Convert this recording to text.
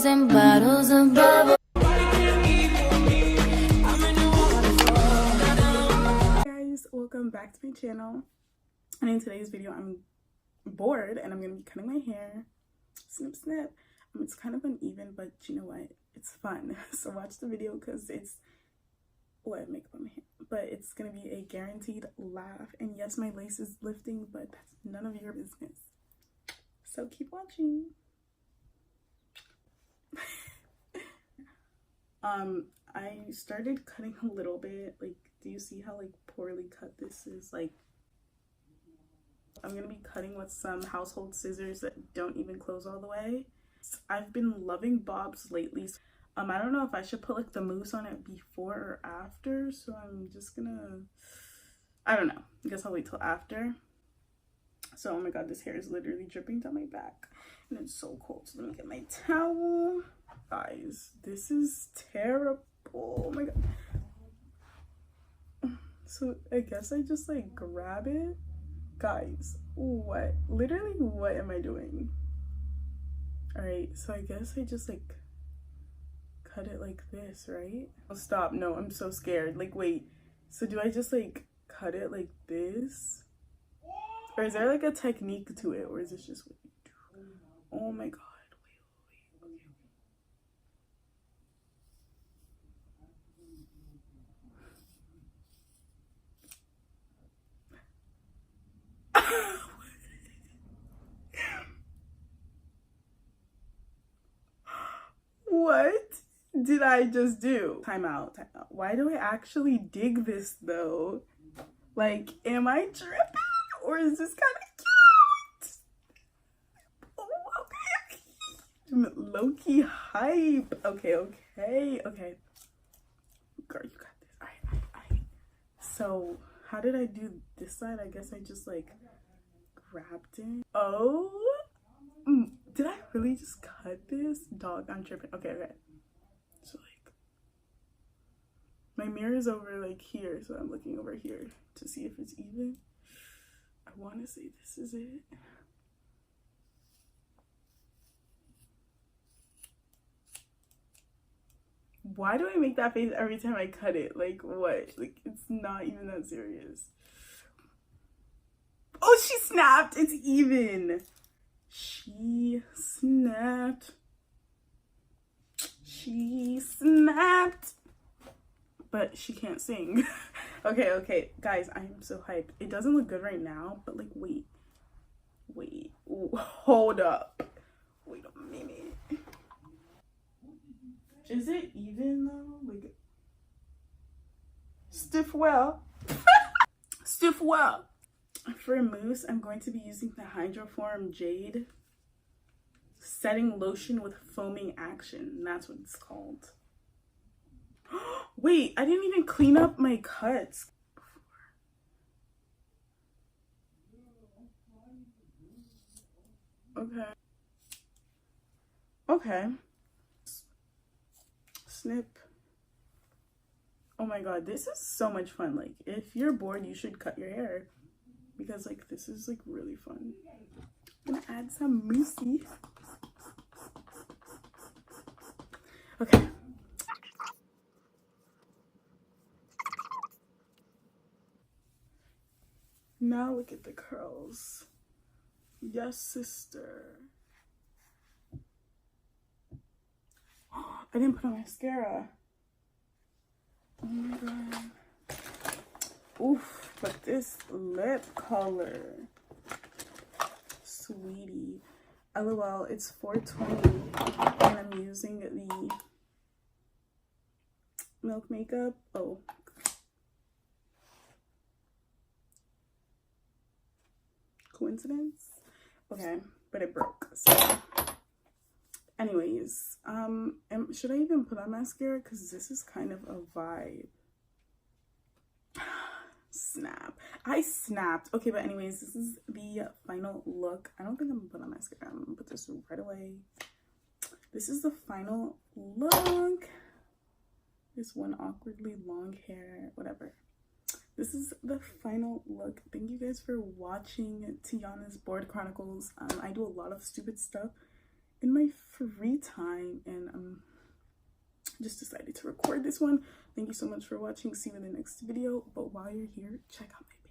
bottles and bottles of bubble. Guys, welcome back to my channel, and in today's video I'm bored and I'm gonna be cutting my hair. Snip snip. It's kind of uneven, but you know what, it's fun. So watch the video because it's what makeup on my hair, but it's gonna be a guaranteed laugh. And yes, my lace is lifting, but that's none of your business, so keep watching. I started cutting a little bit. Like, do you see how like poorly cut this is? Like, I'm gonna be cutting with some household scissors that don't even close all the way. I've been loving bobs lately. I don't know if I should put like the mousse on it before or after, so I'm just gonna, I don't know, I guess I'll wait till after. So, oh my god, this hair is literally dripping down my back and it's so cold. So let me get my towel. Guys, this is terrible. Oh my god. So I guess I just like grab it. Guys, what? Literally, what am I doing? Alright, so I guess I just like cut it like this, right? Oh, stop. No, I'm so scared. Like, wait. So do I just like cut it like this? Or is there like a technique to it? Or is this just what you do? Oh my god. What did I just do? Time out. Why do I actually dig this though? Like, am I tripping? Or is this kind of cute? Oh, okay. I'm low-key hype. Okay. Girl, you got this. Alright. So, how did I do this side? I guess I just like grabbed it. Oh, did I really just cut this? Dog, I'm tripping. Okay. So like, my mirror is over like here, so I'm looking over here to see if it's even. I want to say this is it. Why do I make that face every time I cut it? Like, what? Like, it's not even that serious. Oh, she snapped. It's even. She snapped. But she can't sing. Okay. Guys, I am so hyped. It doesn't look good right now, but like, wait. Ooh, hold up. Wait a minute. Is it even though? Like, stiff well. For mousse, I'm going to be using the Hydroform Jade Setting Lotion with Foaming Action. That's what it's called. Wait, I didn't even clean up my cuts. Okay. Snip. Oh my god, this is so much fun. Like, if you're bored, you should cut your hair. Because like, this is like really fun. I'm gonna add some moussey. Okay. Now look at the curls. Yes, sister. I didn't put on mascara. Oh my god. Oof, but this lip color. Sweetie. LOL, it's 420 and I'm using the Milk Makeup. Oh. Coincidence? Okay, but it broke. So anyways, should I even put on mascara? Because this is kind of a vibe. Snap. I snapped. Okay, but anyways, this is the final look. I don't think I'm gonna put on mascara. I'm gonna put this right away. This is the final look. This one awkwardly long hair, whatever. This is the final look. Thank you guys for watching Tiana's Bored Chronicles. I do a lot of stupid stuff in my free time, and just decided to record this one. Thank you so much for watching. See you in the next video. But while you're here, check out my